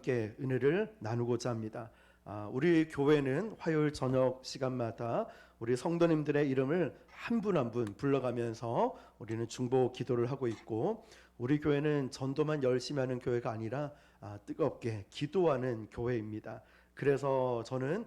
함께 은혜를 나누고자 합니다. 우리 교회는 화요일 저녁 시간마다 우리 성도님들의 이름을 한 분 한 분 불러가면서 우리는 중보 기도를 하고 있고, 우리 교회는 전도만 열심히 하는 교회가 아니라 뜨겁게 기도하는 교회입니다. 그래서 저는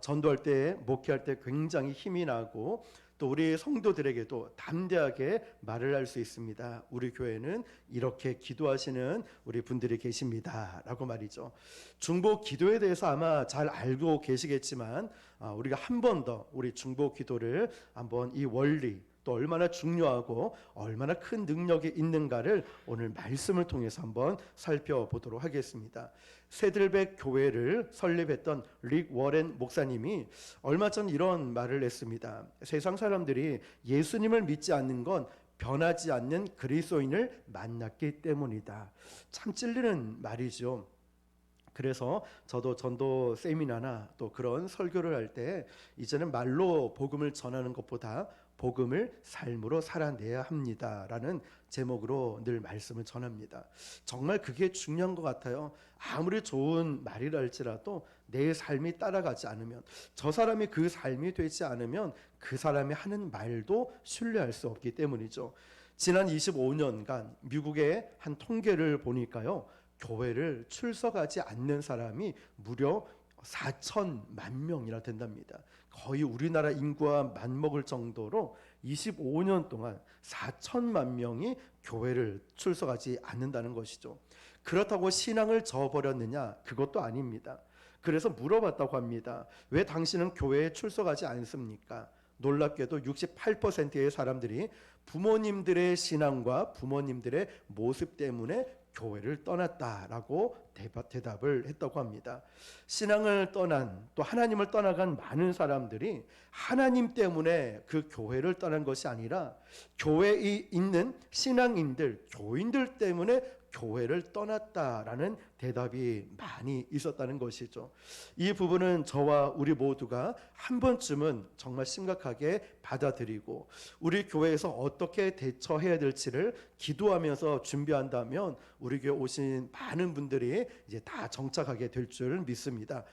전도할 때, 목회할 때 굉장히 힘이 나고, 또 우리 성도들에게도 담대하게 말을 할 수 있습니다. 우리 교회는 이렇게 기도하시는 우리 분들이 계십니다 라고 말이죠. 중보 기도에 대해서 아마 잘 알고 계시겠지만, 우리가 한 번 더 우리 중보 기도를 한번 이 원리, 또 얼마나 중요하고 얼마나 큰 능력이 있는가를 오늘 말씀을 통해서 한번 살펴보도록 하겠습니다. 새들백 교회를 설립했던 릭 워렌 목사님이 얼마 전 이런 말을 했습니다. 세상 사람들이 예수님을 믿지 않는 건 변하지 않는 그리스도인을 만났기 때문이다. 참 찔리는 말이죠. 그래서 저도 전도 세미나나 또 그런 설교를 할 때 이제는 말로 복음을 전하는 것보다 복음을 삶으로 살아내야 합니다라는 제목으로 늘 말씀을 전합니다. 정말 그게 중요한 것 같아요. 아무리 좋은 말이라 할지라도 내 삶이 따라가지 않으면, 저 사람이 그 삶이 되지 않으면 그 사람이 하는 말도 신뢰할 수 없기 때문이죠. 지난 25년간 미국의 한 통계를 보니까요, 교회를 출석하지 않는 사람이 무려 4천만 명이나 된답니다. 거의 우리나라 인구와 맞먹을 정도로 25년 동안 4천만 명이 교회를 출석하지 않는다는 것이죠. 그렇다고 신앙을 저버렸느냐? 그것도 아닙니다. 그래서 물어봤다고 합니다. 왜 당신은 교회에 출석하지 않습니까? 놀랍게도 68%의 사람들이 부모님들의 신앙과 부모님들의 모습 때문에 교회를 떠났다라고 대답을 했다고 합니다. 신앙을 떠난, 또 하나님을 떠나간 많은 사람들이 하나님 때문에 그 교회를 떠난 것이 아니라 교회에 있는 신앙인들, 교인들 때문에 교회를 떠났다라는 대답이 많이 있었다는 것이죠. 이 부분은 저와 우리 모두가 한 번쯤은 정말 심각하게 받아들이고, 우리 교회에서 어떻게 대처해야 될지를 기도하면서 준비한다면 우리 교회 오신 많은 분들이 이제 다 정착하게 될 줄 믿습니다.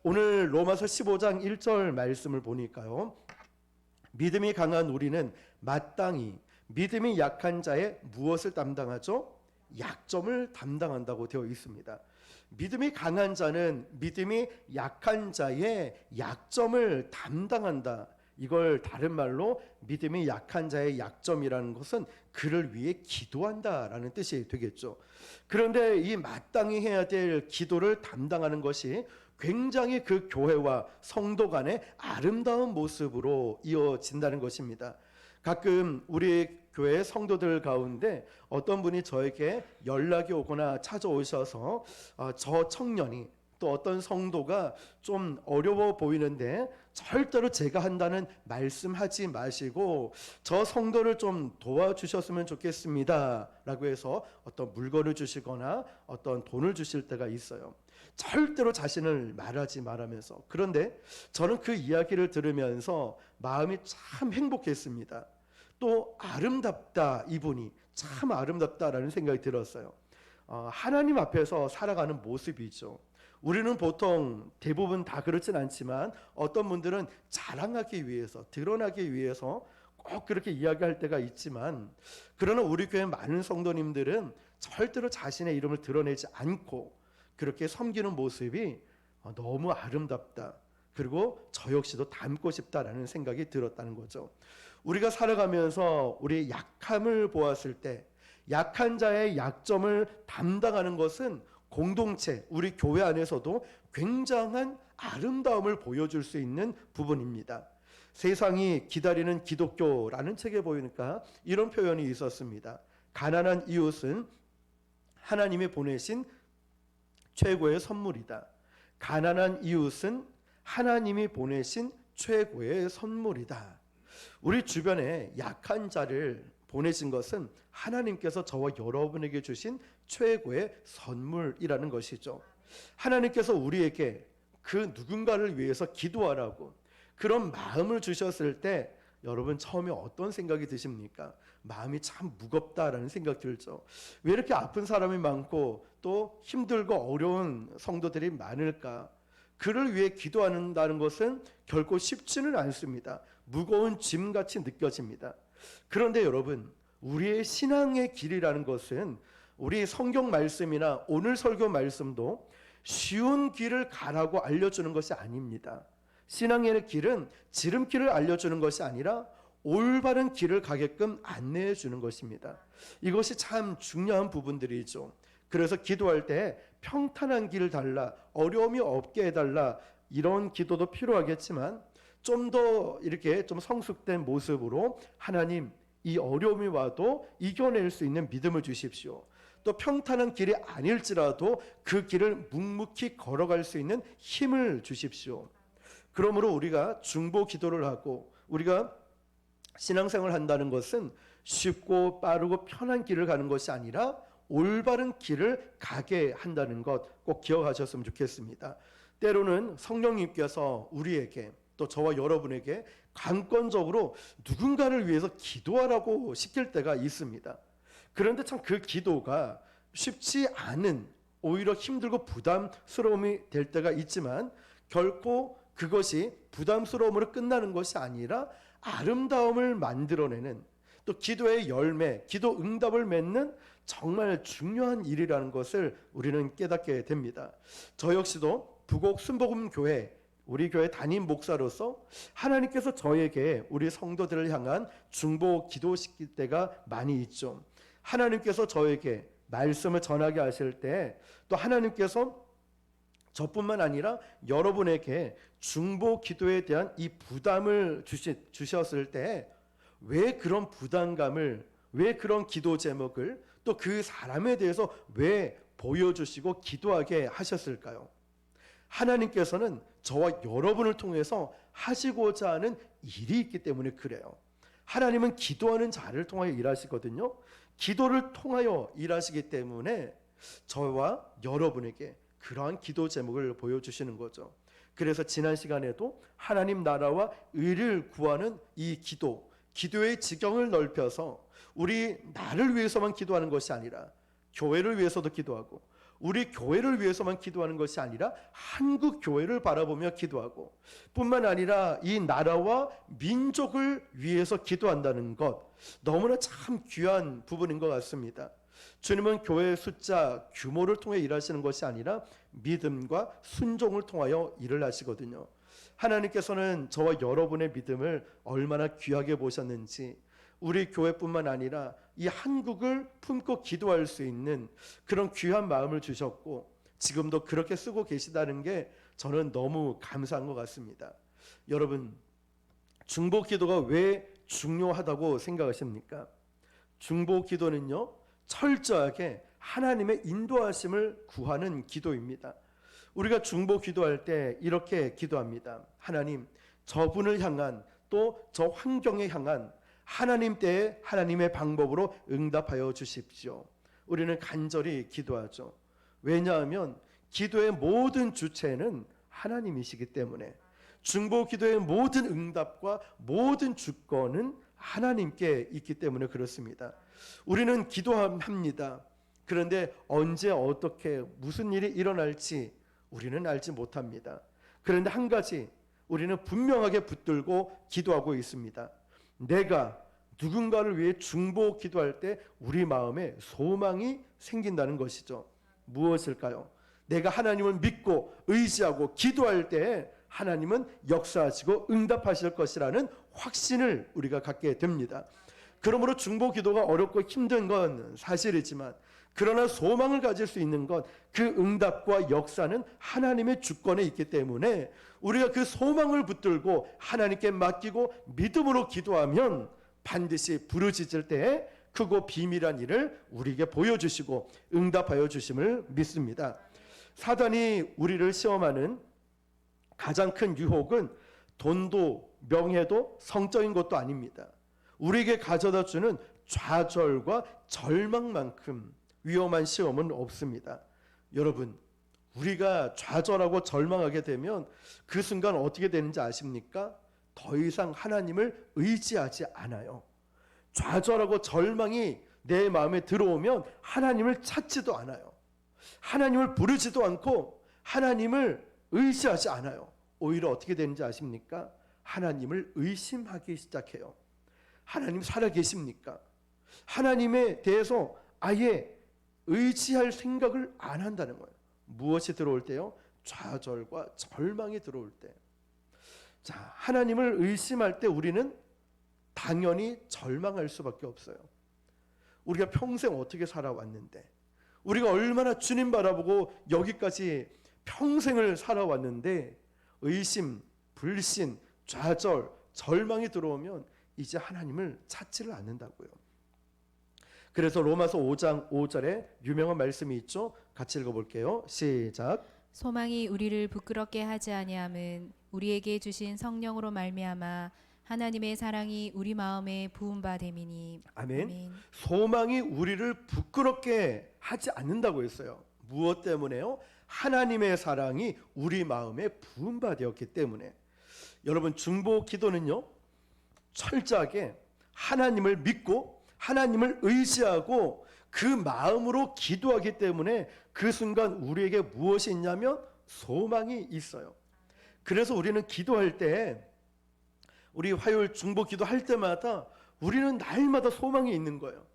오늘 로마서 15장 1절 말씀을 보니까요, 믿음이 강한 우리는 마땅히 믿음이 약한 자의 무엇을 담당하죠? 약점을 담당한다고 되어 있습니다. 믿음이 강한 자는 믿음이 약한 자의 약점을 담당한다. 이걸 다른 말로 믿음이 약한 자의 약점이라는 것은 그를 위해 기도한다라는 뜻이 되겠죠. 그런데 이 마땅히 해야 될 기도를 담당하는 것이 굉장히 그 교회와 성도 간의 아름다운 모습으로 이어진다는 것입니다. 가끔 우리 교회 성도들 가운데 어떤 분이 저에게 연락이 오거나 찾아오셔서 저 청년이, 또 어떤 성도가 좀 어려워 보이는데 절대로 제가 한다는 말씀하지 마시고 저 성도를 좀 도와주셨으면 좋겠습니다 라고 해서 어떤 물건을 주시거나 어떤 돈을 주실 때가 있어요. 절대로 자신을 말하지 말하면서. 그런데 저는 그 이야기를 들으면서 마음이 참 행복했습니다. 또 아름답다, 이분이 참 아름답다라는 생각이 들었어요. 하나님 앞에서 살아가는 모습이죠. 우리는 보통 대부분 다 그렇진 않지만 어떤 분들은 자랑하기 위해서, 드러나기 위해서 꼭 그렇게 이야기할 때가 있지만, 그러나 우리 교회 많은 성도님들은 절대로 자신의 이름을 드러내지 않고 그렇게 섬기는 모습이 너무 아름답다, 그리고 저 역시도 닮고 싶다라는 생각이 들었다는 거죠. 우리가 살아가면서 우리의 약함을 보았을 때 약한 자의 약점을 담당하는 것은 공동체, 우리 교회 안에서도 굉장한 아름다움을 보여줄 수 있는 부분입니다. 세상이 기다리는 기독교라는 책에 보니까 이런 표현이 있었습니다. 가난한 이웃은 하나님이 보내신 최고의 선물이다. 가난한 이웃은 하나님이 보내신 최고의 선물이다. 우리 주변에 약한 자를 보내신 것은 하나님께서 저와 여러분에게 주신 최고의 선물이라는 것이죠. 하나님께서 우리에게 그 누군가를 위해서 기도하라고 그런 마음을 주셨을 때 여러분 처음에 어떤 생각이 드십니까? 마음이 참 무겁다라는 생각 들죠. 왜 이렇게 아픈 사람이 많고 또 힘들고 어려운 성도들이 많을까? 그를 위해 기도한다는 것은 결코 쉽지는 않습니다. 무거운 짐같이 느껴집니다. 그런데 여러분, 우리의 신앙의 길이라는 것은 우리 성경 말씀이나 오늘 설교 말씀도 쉬운 길을 가라고 알려주는 것이 아닙니다. 신앙의 길은 지름길을 알려주는 것이 아니라 올바른 길을 가게끔 안내해 주는 것입니다. 이것이 참 중요한 부분들이죠. 그래서 기도할 때 평탄한 길을 달라, 어려움이 없게 해달라, 이런 기도도 필요하겠지만 좀 더 이렇게 좀 성숙된 모습으로 하나님, 이 어려움이 와도 이겨낼 수 있는 믿음을 주십시오. 또 평탄한 길이 아닐지라도 그 길을 묵묵히 걸어갈 수 있는 힘을 주십시오. 그러므로 우리가 중보 기도를 하고 우리가 신앙생활을 한다는 것은 쉽고 빠르고 편한 길을 가는 것이 아니라 올바른 길을 가게 한다는 것 꼭 기억하셨으면 좋겠습니다. 때로는 성령님께서 우리에게 또 저와 여러분에게 강권적으로 누군가를 위해서 기도하라고 시킬 때가 있습니다. 그런데 참 그 기도가 쉽지 않은, 오히려 힘들고 부담스러움이 될 때가 있지만 결코 그것이 부담스러움으로 끝나는 것이 아니라 아름다움을 만들어내는, 또 기도의 열매, 기도 응답을 맺는 정말 중요한 일이라는 것을 우리는 깨닫게 됩니다. 저 역시도 부곡 순복음교회, 우리 교회 담임 목사로서 하나님께서 저에게 우리 성도들을 향한 중보 기도시킬 때가 많이 있죠. 하나님께서 저에게 말씀을 전하게 하실 때 또 하나님께서 저뿐만 아니라 여러분에게 중보 기도에 대한 이 부담을 주셨을 때 왜 그런 부담감을, 왜 그런 기도 제목을 또 그 사람에 대해서 왜 보여주시고 기도하게 하셨을까요? 하나님께서는 저와 여러분을 통해서 하시고자 하는 일이 있기 때문에 그래요. 하나님은 기도하는 자를 통하여 일하시거든요. 기도를 통하여 일하시기 때문에 저와 여러분에게 그러한 기도 제목을 보여주시는 거죠. 그래서 지난 시간에도 하나님 나라와 의를 구하는 이 기도의 지경을 넓혀서 우리 나를 위해서만 기도하는 것이 아니라 교회를 위해서도 기도하고, 우리 교회를 위해서만 기도하는 것이 아니라 한국 교회를 바라보며 기도하고, 뿐만 아니라 이 나라와 민족을 위해서 기도한다는 것, 너무나 참 귀한 부분인 것 같습니다. 주님은 교회의 숫자, 규모를 통해 일하시는 것이 아니라 믿음과 순종을 통하여 일을 하시거든요. 하나님께서는 저와 여러분의 믿음을 얼마나 귀하게 보셨는지, 우리 교회뿐만 아니라 이 한국을 품고 기도할 수 있는 그런 귀한 마음을 주셨고 지금도 그렇게 쓰고 계시다는 게 저는 너무 감사한 것 같습니다. 여러분, 중보 기도가 왜 중요하다고 생각하십니까? 중보 기도는요, 철저하게 하나님의 인도하심을 구하는 기도입니다. 우리가 중보 기도할 때 이렇게 기도합니다. 하나님, 저분을 향한, 또 저 환경에 향한 하나님 때에 하나님의 방법으로 응답하여 주십시오. 우리는 간절히 기도하죠. 왜냐하면 기도의 모든 주체는 하나님이시기 때문에, 중보 기도의 모든 응답과 모든 주권은 하나님께 있기 때문에 그렇습니다. 우리는 기도합니다. 그런데 언제 어떻게 무슨 일이 일어날지 우리는 알지 못합니다. 그런데 한 가지 우리는 분명하게 붙들고 기도하고 있습니다. 내가 누군가를 위해 중보 기도할 때 우리 마음에 소망이 생긴다는 것이죠. 무엇일까요? 내가 하나님을 믿고 의지하고 기도할 때 하나님은 역사하시고 응답하실 것이라는 확신을 우리가 갖게 됩니다. 그러므로 중보 기도가 어렵고 힘든 건 사실이지만, 그러나 소망을 가질 수 있는 것, 그 응답과 역사는 하나님의 주권에 있기 때문에 우리가 그 소망을 붙들고 하나님께 맡기고 믿음으로 기도하면 반드시 부르짖을 때에 크고 비밀한 일을 우리에게 보여주시고 응답하여 주심을 믿습니다. 사단이 우리를 시험하는 가장 큰 유혹은 돈도 명예도 성적인 것도 아닙니다. 우리에게 가져다 주는 좌절과 절망만큼 위험한 시험은 없습니다. 여러분, 우리가 좌절하고 절망하게 되면 그 순간 어떻게 되는지 아십니까? 더 이상 하나님을 의지하지 않아요. 좌절하고 절망이 내 마음에 들어오면 하나님을 찾지도 않아요. 하나님을 부르지도 않고 하나님을 의지하지 않아요. 오히려 어떻게 되는지 아십니까? 하나님을 의심하기 시작해요. 하나님 살아계십니까? 하나님에 대해서 아예 의지할 생각을 안 한다는 거예요. 무엇이 들어올 때요? 좌절과 절망이 들어올 때. 자, 하나님을 의심할 때 우리는 당연히 절망할 수밖에 없어요. 우리가 평생 어떻게 살아왔는데, 우리가 얼마나 주님 바라보고 여기까지 평생을 살아왔는데 의심, 불신, 좌절, 절망이 들어오면 이제 하나님을 찾지를 않는다고요. 그래서 로마서 5장 5절에 유명한 말씀이 있죠. 같이 읽어볼게요. 시작. 소망이 우리를 부끄럽게 하지 아니함은 우리에게 주신 성령으로 말미암아 하나님의 사랑이 우리 마음에 부은 바 됨이니. 아멘. 아멘. 소망이 우리를 부끄럽게 하지 않는다고 했어요. 무엇 때문에요? 하나님의 사랑이 우리 마음에 부은 바 되었기 때문에. 여러분, 중보 기도는요, 철저하게 하나님을 믿고 하나님을 의지하고 그 마음으로 기도하기 때문에 그 순간 우리에게 무엇이 있냐면 소망이 있어요. 그래서 우리는 기도할 때, 우리 화요일 중보 기도할 때마다 우리는 날마다 소망이 있는 거예요.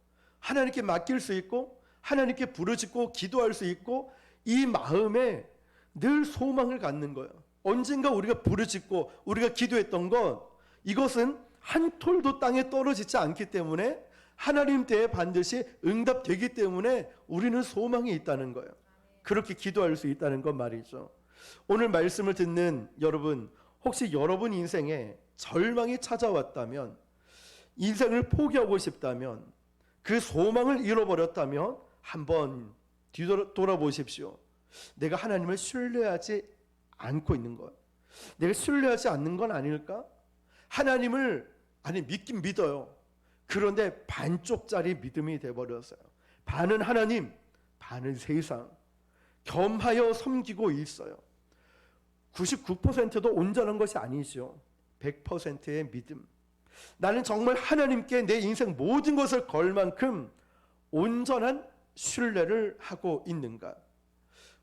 하나님께 맡길 수 있고 하나님께 부르짖고 기도할 수 있고 이 마음에 늘 소망을 갖는 거예요. 언젠가 우리가 부르짖고 우리가 기도했던 건 이것은 한 톨도 땅에 떨어지지 않기 때문에 하나님 때에 반드시 응답되기 때문에 우리는 소망이 있다는 거예요. 그렇게 기도할 수 있다는 건 말이죠. 오늘 말씀을 듣는 여러분, 혹시 여러분 인생에 절망이 찾아왔다면, 인생을 포기하고 싶다면, 그 소망을 잃어버렸다면 한번 뒤돌아보십시오. 내가 하나님을 신뢰하지 않고 있는 것, 내가 신뢰하지 않는 건 아닐까? 하나님을 믿긴 믿어요. 그런데 반쪽짜리 믿음이 돼버렸어요. 반은 하나님, 반은 세상. 겸하여 섬기고 있어요. 99%도 온전한 것이 아니죠. 100%의 믿음. 나는 정말 하나님께 내 인생 모든 것을 걸 만큼 온전한 신뢰를 하고 있는가?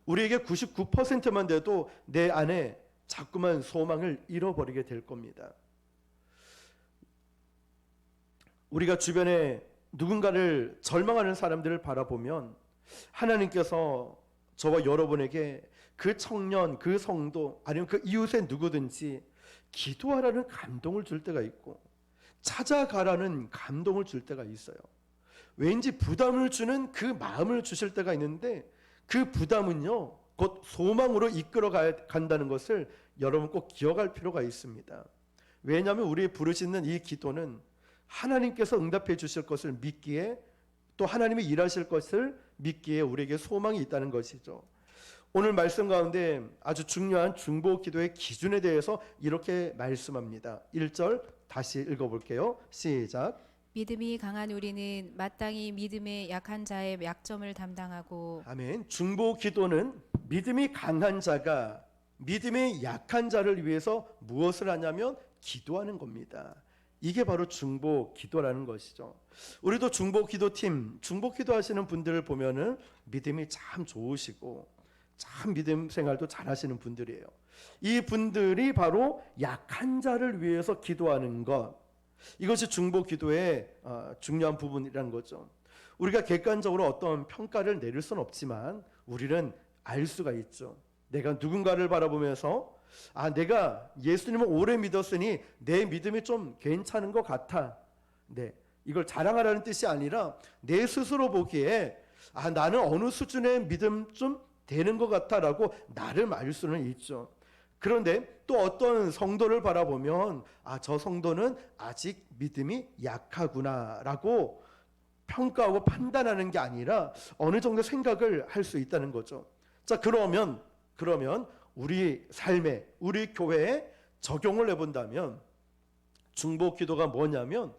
우리에게 99%만 돼도 내 안에 자꾸만 소망을 잃어버리게 될 겁니다. 우리가 주변에 누군가를 절망하는 사람들을 바라보면 하나님께서 저와 여러분에게 그 청년, 그 성도, 아니면 그 이웃의 누구든지 기도하라는 감동을 줄 때가 있고 찾아가라는 감동을 줄 때가 있어요. 왠지 부담을 주는 그 마음을 주실 때가 있는데 그 부담은요, 곧 소망으로 이끌어 간다는 것을 여러분 꼭 기억할 필요가 있습니다. 왜냐하면 우리 부르짖는 이 기도는 하나님께서 응답해 주실 것을 믿기에, 또 하나님이 일하실 것을 믿기에 우리에게 소망이 있다는 것이죠. 오늘 말씀 가운데 아주 중요한 중보 기도의 기준에 대해서 이렇게 말씀합니다. 1절 다시 읽어볼게요. 시작. 믿음이 강한 우리는 마땅히 믿음의 약한 자의 약점을 담당하고. 아멘. 중보 기도는 믿음이 강한 자가 믿음이 약한 자를 위해서 무엇을 하냐면 기도하는 겁니다. 이게 바로 중보 기도라는 것이죠. 우리도 중보 기도팀, 중보 기도하시는 분들을 보면은 믿음이 참 좋으시고 참 믿음 생활도 잘하시는 분들이에요. 이 분들이 바로 약한 자를 위해서 기도하는 것, 이것이 중보 기도의 중요한 부분이라는 거죠. 우리가 객관적으로 어떤 평가를 내릴 수는 없지만 우리는 알 수가 있죠. 내가 누군가를 바라보면서 내가 예수님을 오래 믿었으니 내 믿음이 좀 괜찮은 것 같아. 네, 이걸 자랑하라는 뜻이 아니라 내 스스로 보기에 나는 어느 수준의 믿음 좀 되는 것 같아라고 나를 알 수는 있죠. 그런데 또 어떤 성도를 바라보면 저 성도는 아직 믿음이 약하구나라고 평가하고 판단하는 게 아니라 어느 정도 생각을 할 수 있다는 거죠. 자, 그러면 우리 삶에, 우리 교회에 적용을 해본다면 중보 기도가 뭐냐면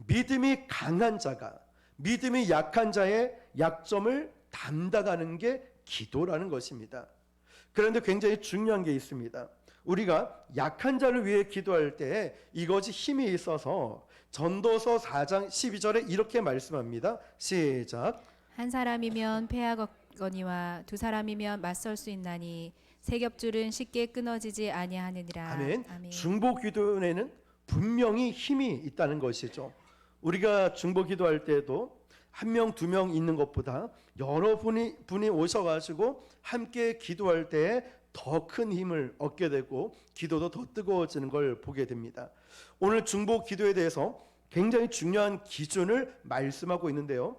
믿음이 강한 자가 믿음이 약한 자의 약점을 담당하는 게 기도라는 것입니다. 그런데 굉장히 중요한 게 있습니다. 우리가 약한 자를 위해 기도할 때 이것이 힘이 있어서 전도서 4장 12절에 이렇게 말씀합니다. 시작. 한 사람이면 패하거니와 두 사람이면 맞설 수 있나니 세 겹줄은 쉽게 끊어지지 아니하느니라. 아멘. 아멘. 중보 기도에는 분명히 힘이 있다는 것이죠. 우리가 중보 기도할 때도 한 명, 두 명 있는 것보다 여러 분이 오셔가지고 함께 기도할 때 더 큰 힘을 얻게 되고 기도도 더 뜨거워지는 걸 보게 됩니다. 오늘 중보 기도에 대해서 굉장히 중요한 기준을 말씀하고 있는데요.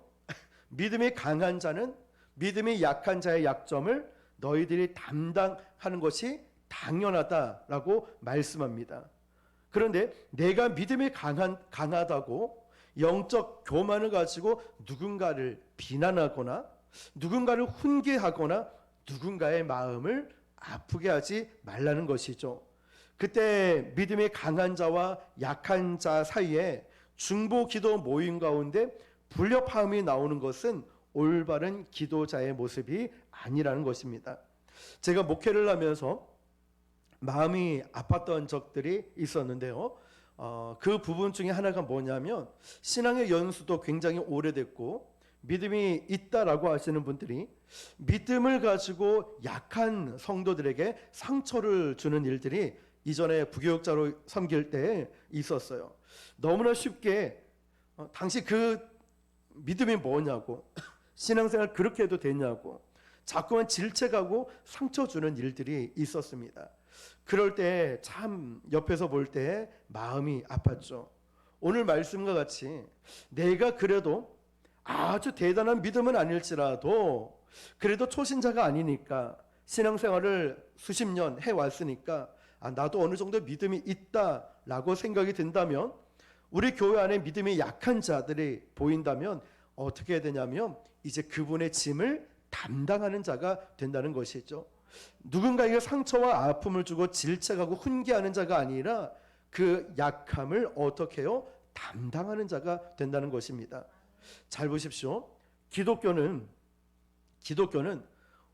믿음이 강한 자는 믿음이 약한 자의 약점을 너희들이 담당하는 것이 당연하다라고 말씀합니다. 그런데 내가 믿음이 강하다고 영적 교만을 가지고 누군가를 비난하거나 누군가를 훈계하거나 누군가의 마음을 아프게 하지 말라는 것이죠. 그때 믿음이 강한 자와 약한 자 사이에 중보 기도 모임 가운데 불협화음이 나오는 것은 올바른 기도자의 모습이 아니라는 것입니다. 제가 목회를 하면서 마음이 아팠던 적들이 있었는데요. 그 부분 중에 하나가 뭐냐면 신앙의 연수도 굉장히 오래됐고 믿음이 있다라고 하시는 분들이 믿음을 가지고 약한 성도들에게 상처를 주는 일들이 이전에 부교육자로 섬길 때 있었어요. 너무나 쉽게 당시 그 믿음이 뭐냐고 신앙생활 그렇게 해도 되냐고 자꾸만 질책하고 상처 주는 일들이 있었습니다. 그럴 때 참 옆에서 볼 때 마음이 아팠죠. 오늘 말씀과 같이 내가 그래도 아주 대단한 믿음은 아닐지라도 그래도 초신자가 아니니까 신앙생활을 수십 년 해왔으니까 나도 어느 정도 믿음이 있다라고 생각이 든다면 우리 교회 안에 믿음이 약한 자들이 보인다면 어떻게 해야 되냐면 이제 그분의 짐을 담당하는 자가 된다는 것이죠. 누군가에게 상처와 아픔을 주고 질책하고 훈계하는 자가 아니라 그 약함을 어떻게 해요? 담당하는 자가 된다는 것입니다. 잘 보십시오. 기독교는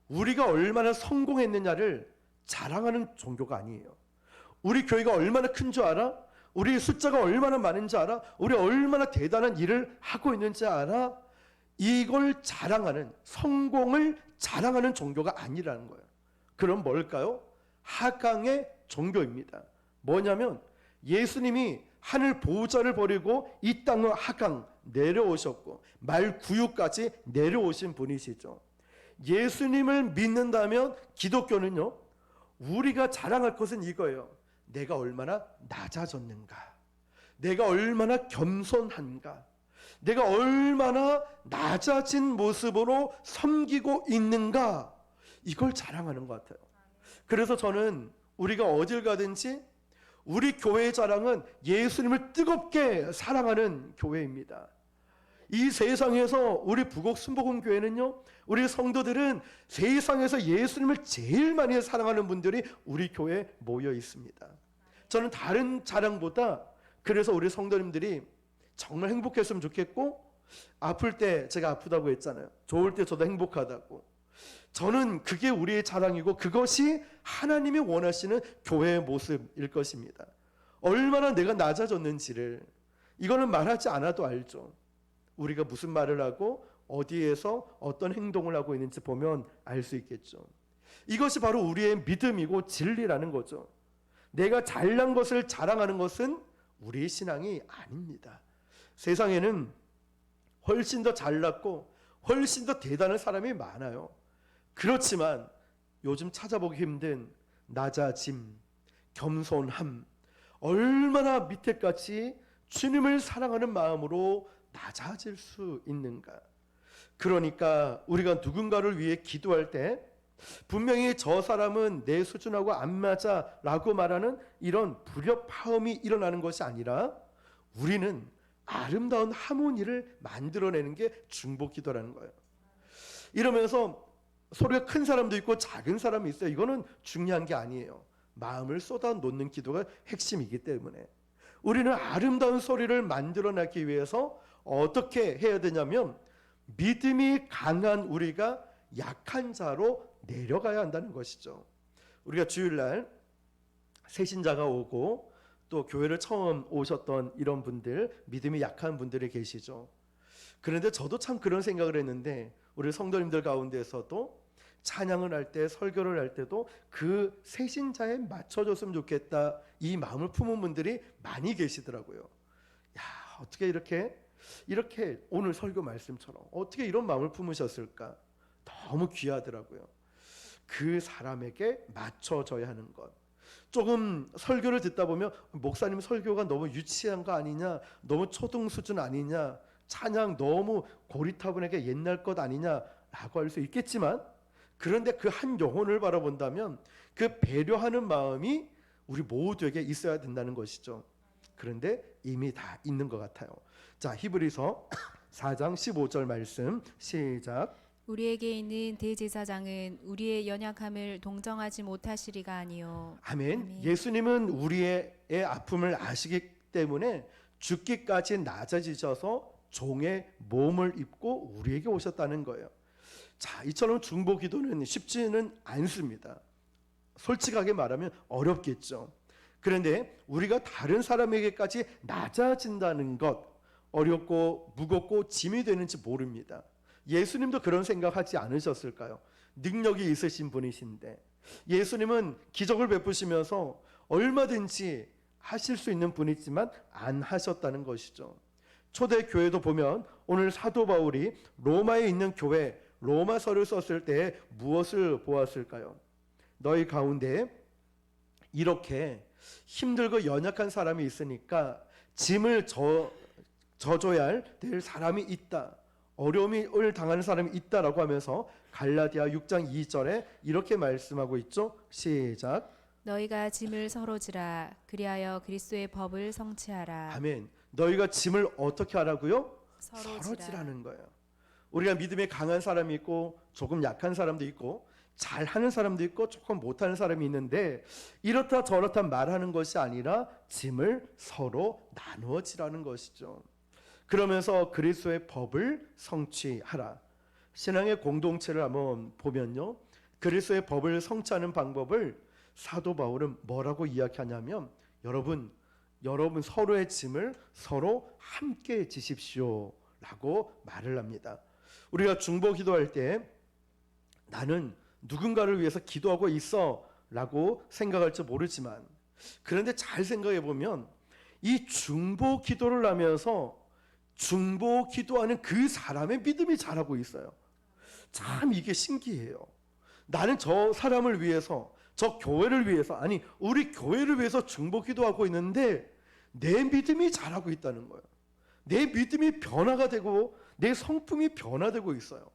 우리가 얼마나 성공했느냐를 자랑하는 종교가 아니에요. 우리 교회가 얼마나 큰 줄 알아? 우리 숫자가 얼마나 많은 줄 알아? 우리 얼마나 대단한 일을 하고 있는지 알아? 이걸 자랑하는, 성공을 자랑하는 종교가 아니라는 거예요. 그럼 뭘까요? 하강의 종교입니다. 뭐냐면 예수님이 하늘 보좌를 버리고 이 땅을 하강 내려오셨고 말 구유까지 내려오신 분이시죠. 예수님을 믿는다면 기독교는요, 우리가 자랑할 것은 이거예요. 내가 얼마나 낮아졌는가, 내가 얼마나 겸손한가, 내가 얼마나 낮아진 모습으로 섬기고 있는가, 이걸 자랑하는 것 같아요. 그래서 저는 우리가 어딜 가든지 우리 교회의 자랑은 예수님을 뜨겁게 사랑하는 교회입니다. 이 세상에서 우리 부곡 순복음 교회는요, 우리 성도들은 세상에서 예수님을 제일 많이 사랑하는 분들이 우리 교회에 모여 있습니다. 저는 다른 자랑보다 그래서 우리 성도님들이 정말 행복했으면 좋겠고, 아플 때 제가 아프다고 했잖아요. 좋을 때 저도 행복하다고. 저는 그게 우리의 자랑이고 그것이 하나님이 원하시는 교회의 모습일 것입니다. 얼마나 내가 낮아졌는지를 이거는 말하지 않아도 알죠. 우리가 무슨 말을 하고 어디에서 어떤 행동을 하고 있는지 보면 알 수 있겠죠. 이것이 바로 우리의 믿음이고 진리라는 거죠. 내가 잘난 것을 자랑하는 것은 우리의 신앙이 아닙니다. 세상에는 훨씬 더 잘났고 훨씬 더 대단한 사람이 많아요. 그렇지만 요즘 찾아보기 힘든 낮아짐, 겸손함, 얼마나 밑에까지 주님을 사랑하는 마음으로 낮아질 수 있는가. 그러니까 우리가 누군가를 위해 기도할 때 분명히 저 사람은 내 수준하고 안 맞아 라고 말하는 이런 불협화음이 일어나는 것이 아니라 우리는 아름다운 하모니를 만들어내는 게 중보기도라는 거예요. 이러면서 소리가 큰 사람도 있고 작은 사람이 있어요. 이거는 중요한 게 아니에요. 마음을 쏟아놓는 기도가 핵심이기 때문에 우리는 아름다운 소리를 만들어내기 위해서 어떻게 해야 되냐면 믿음이 강한 우리가 약한 자로 내려가야 한다는 것이죠. 우리가 주일날 새신자가 오고 또 교회를 처음 오셨던 이런 분들, 믿음이 약한 분들이 계시죠. 그런데 저도 참 그런 생각을 했는데 우리 성도님들 가운데서도 찬양을 할 때, 설교를 할 때도 그 새신자에 맞춰줬으면 좋겠다, 이 마음을 품은 분들이 많이 계시더라고요. 야, 어떻게 이렇게 오늘 설교 말씀처럼 어떻게 이런 마음을 품으셨을까? 너무 귀하더라고요. 그 사람에게 맞춰줘야 하는 것. 조금 설교를 듣다 보면 목사님 설교가 너무 유치한 거 아니냐, 너무 초등 수준 아니냐, 찬양 너무 고리타분하게 옛날 것 아니냐라고 할 수 있겠지만, 그런데 그 한 영혼을 바라본다면 그 배려하는 마음이 우리 모두에게 있어야 된다는 것이죠. 그런데 이미 다 있는 것 같아요. 자, 히브리서 4장 15절 말씀 시작. 우리에게 있는 대제사장은 우리의 연약함을 동정하지 못하시리가 아니요. 아멘. 예수님은 우리의 아픔을 아시기 때문에 죽기까지 낮아지셔서 종의 몸을 입고 우리에게 오셨다는 거예요. 자, 이처럼 중보 기도는 쉽지는 않습니다. 솔직하게 말하면 어렵겠죠. 그런데 우리가 다른 사람에게까지 낮아진다는 것, 어렵고 무겁고 짐이 되는지 모릅니다. 예수님도 그런 생각하지 않으셨을까요? 능력이 있으신 분이신데 예수님은 기적을 베푸시면서 얼마든지 하실 수 있는 분이지만 안 하셨다는 것이죠. 초대 교회도 보면 오늘 사도 바울이 로마에 있는 교회 로마서를 썼을 때 무엇을 보았을까요? 너희 가운데 이렇게 힘들고 연약한 사람이 있으니까 짐을 져줘야 될 사람이 있다, 어려움을 당하는 사람이 있다라고 하면서 갈라디아 6장 2절에 이렇게 말씀하고 있죠. 시작. 너희가 짐을 서로 지라 그리하여 그리스도의 법을 성취하라. 아멘. 너희가 짐을 어떻게 하라고요? 서로 서로 지라. 지라는 거예요. 우리가 믿음에 강한 사람이 있고 조금 약한 사람도 있고 잘하는 사람도 있고 조금 못하는 사람이 있는데 이렇다 저렇다 말하는 것이 아니라 짐을 서로 나누어 지라는 것이죠. 그러면서 그리스도의 법을 성취하라. 신앙의 공동체를 한번 보면요, 그리스도의 법을 성취하는 방법을 사도 바울은 뭐라고 이야기하냐면 여러분 서로의 짐을 서로 함께 지십시오 라고 말을 합니다. 우리가 중보 기도할 때 나는 누군가를 위해서 기도하고 있어 라고 생각할지 모르지만, 그런데 잘 생각해 보면 이 중보 기도를 하면서 중보 기도하는 그 사람의 믿음이 자라고 있어요. 참 이게 신기해요. 나는 저 사람을 위해서, 저 교회를 위해서, 아니 우리 교회를 위해서 중보 기도하고 있는데 내 믿음이 자라고 있다는 거예요. 내 믿음이 변화가 되고 내 성품이 변화되고 있어요.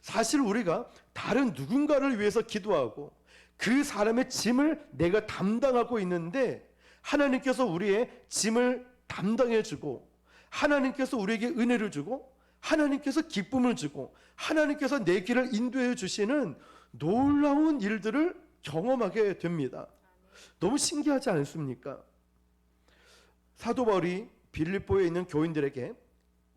사실 우리가 다른 누군가를 위해서 기도하고 그 사람의 짐을 내가 담당하고 있는데 하나님께서 우리의 짐을 담당해 주고 하나님께서 우리에게 은혜를 주고 하나님께서 기쁨을 주고 하나님께서 내 길을 인도해 주시는 놀라운 일들을 경험하게 됩니다. 너무 신기하지 않습니까? 사도 바울이 빌립보에 있는 교인들에게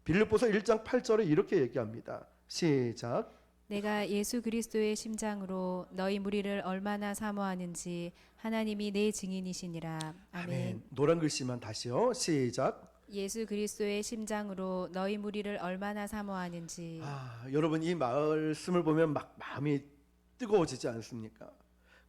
빌립보서 1장 8절에 이렇게 얘기합니다. 시작. 내가 예수 그리스도의 심장으로 너희 무리를 얼마나 사모하는지 하나님이 내 증인이시니라. 아멘. 아멘. 노란 글씨만 다시요. 시작. 예수 그리스도의 심장으로 너희 무리를 얼마나 사모하는지. 여러분 이 말씀을 보면 막 마음이 뜨거워지지 않습니까?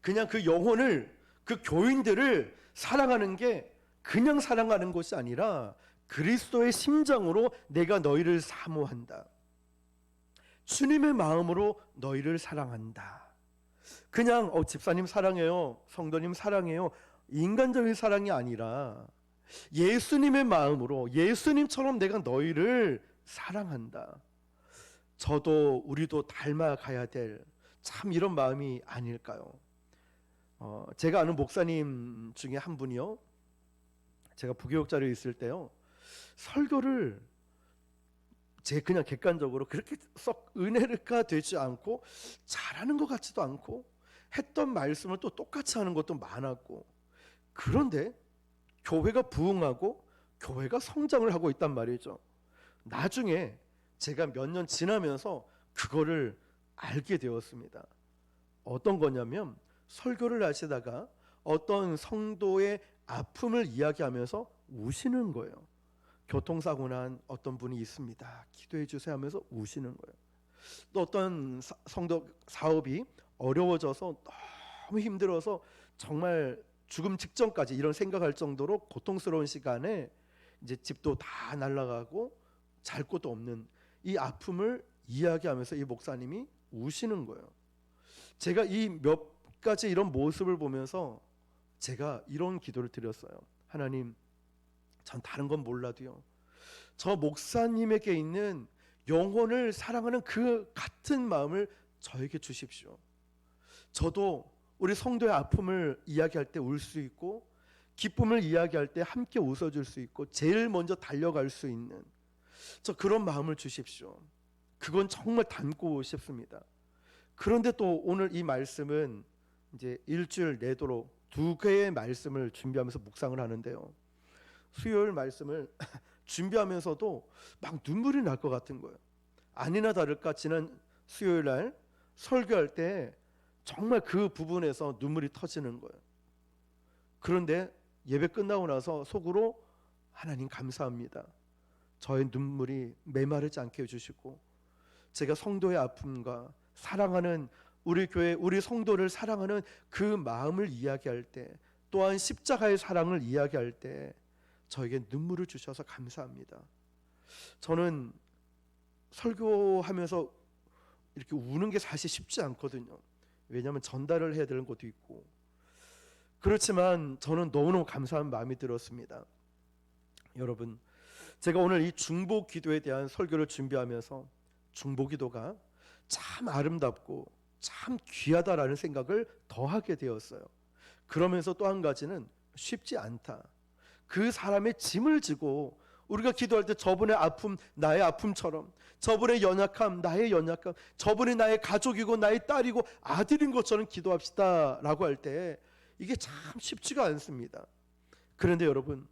그냥 그 영혼을, 그 교인들을 사랑하는 게 그냥 사랑하는 것이 아니라 그리스도의 심장으로 내가 너희를 사모한다. 주님의 마음으로 너희를 사랑한다. 그냥 집사님 사랑해요, 성도님 사랑해요, 인간적인 사랑이 아니라 예수님의 마음으로 예수님처럼 내가 너희를 사랑한다. 저도 우리도 닮아가야 될 참 이런 마음이 아닐까요? 제가 아는 목사님 중에 한 분이요, 제가 부교육자로 있을 때요, 설교를 제 그냥 객관적으로 그렇게 썩 은혜가 되지 않고 잘하는 것 같지도 않고 했던 말씀을 또 똑같이 하는 것도 많았고, 그런데 교회가 부흥하고 교회가 성장을 하고 있단 말이죠. 나중에 제가 몇 년 지나면서 그거를 알게 되었습니다. 어떤 거냐면 설교를 하시다가 어떤 성도의 아픔을 이야기하면서 우시는 거예요. 교통사고 난 어떤 분이 있습니다. 기도해 주세요 하면서 우시는 거예요. 또 어떤 성도 사업이 어려워져서 너무 힘들어서 정말 죽음 직전까지 이런 생각할 정도로 고통스러운 시간에 이제 집도 다 날아가고 잘 곳도 없는 이 아픔을 이야기하면서 이 목사님이 우시는 거예요. 제가 이 몇 가지 이런 모습을 보면서 제가 이런 기도를 드렸어요. 하나님, 전 다른 건 몰라도요, 저 목사님에게 있는 영혼을 사랑하는 그 같은 마음을 저에게 주십시오. 저도 우리 성도의 아픔을 이야기할 때 울 수 있고, 기쁨을 이야기할 때 함께 웃어줄 수 있고, 제일 먼저 달려갈 수 있는 저 그런 마음을 주십시오. 그건 정말 닮고 싶습니다. 그런데 또 오늘 이 말씀은 이제 일주일 내도록 2개의 말씀을 준비하면서 묵상을 하는데요, 수요일 말씀을 준비하면서도 막 눈물이 날 것 같은 거예요. 아니나 다를까 지난 수요일 날 설교할 때 정말 그 부분에서 눈물이 터지는 거예요. 그런데 예배 끝나고 나서 속으로 하나님 감사합니다. 저의 눈물이 메마르지 않게 해주시고, 제가 성도의 아픔과 사랑하는 우리 교회 우리 성도를 사랑하는 그 마음을 이야기할 때, 또한 십자가의 사랑을 이야기할 때 저에게 눈물을 주셔서 감사합니다. 저는 설교하면서 이렇게 우는 게 사실 쉽지 않거든요. 왜냐하면 전달을 해야 되는 것도 있고. 그렇지만 저는 너무너무 감사한 마음이 들었습니다. 여러분, 제가 오늘 이 중보 기도에 대한 설교를 준비하면서 중보 기도가 참 아름답고 참 귀하다라는 생각을 더하게 되었어요. 그러면서 또 한 가지는 쉽지 않다. 그 사람의 짐을 지고 우리가 기도할 때 저분의 아픔 나의 아픔처럼, 저분의 연약함 나의 연약함, 저분이 나의 가족이고 나의 딸이고 아들인 것처럼 기도합시다 라고 할 때 이게 참 쉽지가 않습니다. 그런데 여러분,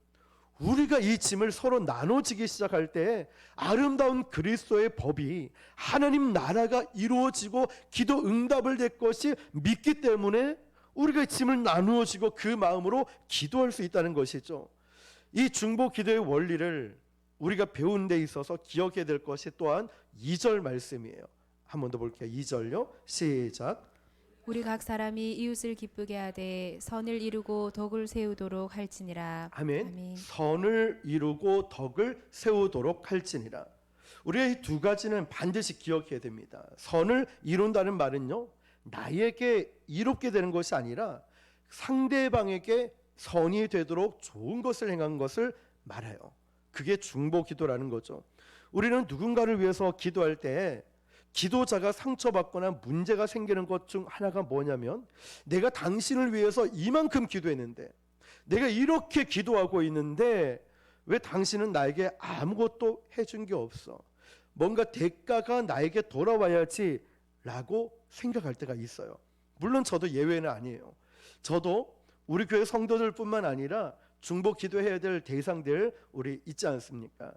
우리가 이 짐을 서로 나눠지기 시작할 때 아름다운 그리스도의 법이, 하나님 나라가 이루어지고 기도 응답을 될 것이 믿기 때문에 우리가 짐을 나누어지고 그 마음으로 기도할 수 있다는 것이죠. 이 중보 기도의 원리를 우리가 배우는 데 있어서 기억해야 될 것이 또한 2절 말씀이에요. 한 번 더 볼게요. 2절요. 시작. 우리 각 사람이 이웃을 기쁘게 하되 선을 이루고 덕을 세우도록 할지니라. 아멘. 아멘. 선을 이루고 덕을 세우도록 할지니라. 우리가 이 2가지는 반드시 기억해야 됩니다. 선을 이룬다는 말은요, 나에게 이롭게 되는 것이 아니라 상대방에게 선이 되도록 좋은 것을 행한 것을 말해요. 그게 중보 기도라는 거죠. 우리는 누군가를 위해서 기도할 때 기도자가 상처받거나 문제가 생기는 것 중 하나가 뭐냐면, 내가 당신을 위해서 이만큼 기도했는데, 내가 이렇게 기도하고 있는데 왜 당신은 나에게 아무것도 해준 게 없어? 뭔가 대가가 나에게 돌아와야지 라고 생각할 때가 있어요. 물론 저도 예외는 아니에요. 저도 우리 교회 성도들뿐만 아니라 중보 기도해야 될 대상들 우리 있지 않습니까?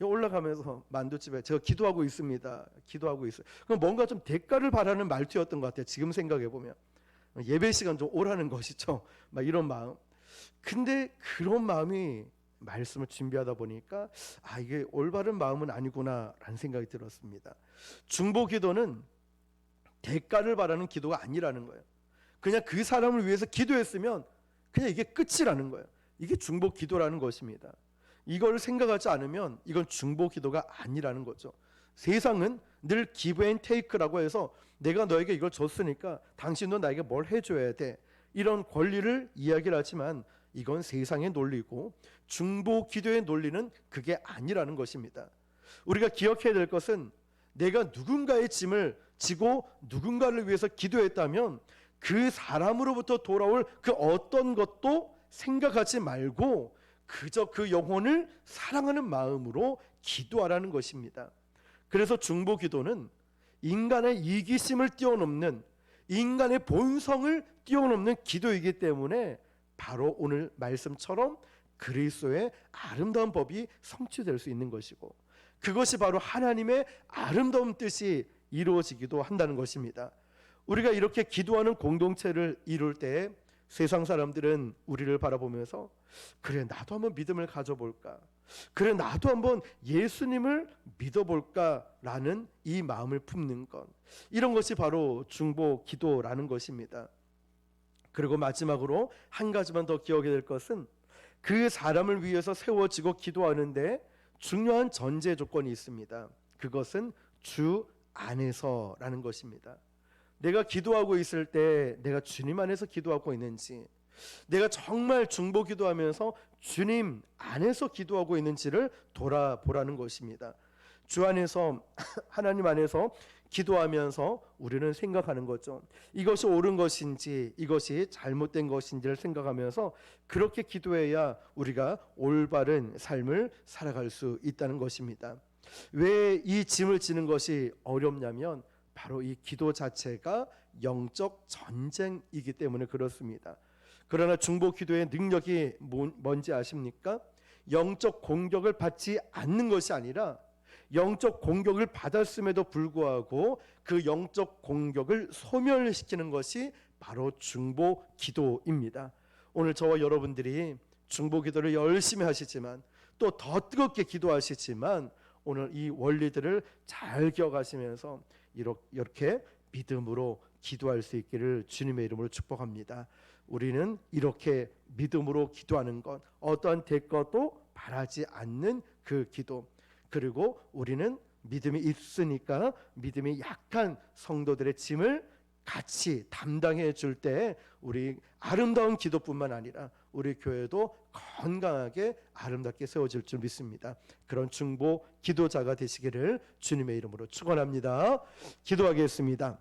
올라가면서 만두집에 제가 기도하고 있습니다. 기도하고 있어요. 그럼 뭔가 좀 대가를 바라는 말투였던 것 같아요. 지금 생각해 보면 예배 시간 좀 오라는 것이죠. 막 이런 마음. 근데 그런 마음이 말씀을 준비하다 보니까 이게 올바른 마음은 아니구나라는 생각이 들었습니다. 중보 기도는 대가를 바라는 기도가 아니라는 거예요. 그냥 그 사람을 위해서 기도했으면 그냥 이게 끝이라는 거예요. 이게 중보 기도라는 것입니다. 이걸 생각하지 않으면 이건 중보 기도가 아니라는 거죠. 세상은 늘 give and take라고 해서 내가 너에게 이걸 줬으니까 당신도 나에게 뭘 해줘야 돼, 이런 권리를 이야기를 하지만 이건 세상의 논리고 중보 기도의 논리는 그게 아니라는 것입니다. 우리가 기억해야 될 것은, 내가 누군가의 짐을 지고 누군가를 위해서 기도했다면 그 사람으로부터 돌아올 그 어떤 것도 생각하지 말고 그저 그 영혼을 사랑하는 마음으로 기도하라는 것입니다. 그래서 중보 기도는 인간의 이기심을 뛰어넘는, 인간의 본성을 뛰어넘는 기도이기 때문에 바로 오늘 말씀처럼 그리스도의 아름다운 법이 성취될 수 있는 것이고, 그것이 바로 하나님의 아름다운 뜻이 이루어지기도 한다는 것입니다. 우리가 이렇게 기도하는 공동체를 이룰 때 세상 사람들은 우리를 바라보면서 그래 나도 한번 믿음을 가져볼까, 그래 나도 한번 예수님을 믿어볼까라는 이 마음을 품는 것, 이런 것이 바로 중보 기도라는 것입니다. 그리고 마지막으로 한 가지만 더 기억해야 될 것은 그 사람을 위해서 세워지고 기도하는데 중요한 전제 조건이 있습니다. 그것은 주 안에서라는 것입니다. 내가 기도하고 있을 때 내가 주님 안에서 기도하고 있는지, 내가 정말 중보 기도하면서 주님 안에서 기도하고 있는지를 돌아보라는 것입니다. 주 안에서 하나님 안에서 기도하면서 우리는 생각하는 거죠. 이것이 옳은 것인지 이것이 잘못된 것인지를 생각하면서 그렇게 기도해야 우리가 올바른 삶을 살아갈 수 있다는 것입니다. 왜 이 짐을 지는 것이 어렵냐면 바로 이 기도 자체가 영적 전쟁이기 때문에 그렇습니다. 그러나 중보 기도의 능력이 뭔지 아십니까? 영적 공격을 받지 않는 것이 아니라 영적 공격을 받았음에도 불구하고 그 영적 공격을 소멸시키는 것이 바로 중보 기도입니다. 오늘 저와 여러분들이 중보 기도를 열심히 하시지만 또 더 뜨겁게 기도하시지만 오늘 이 원리들을 잘 기억하시면서 이렇게 믿음으로 기도할 수 있기를 주님의 이름으로 축복합니다. 우리는 이렇게 믿음으로 기도하는 것, 어떠한 대가도 바라지 않는 그 기도, 그리고 우리는 믿음이 있으니까 믿음이 약한 성도들의 짐을 같이 담당해 줄 때 우리 아름다운 기도뿐만 아니라 우리 교회도 건강하게 아름답게 세워질 줄 믿습니다. 그런 중보 기도자가 되시기를 주님의 이름으로 축원합니다. 기도하겠습니다.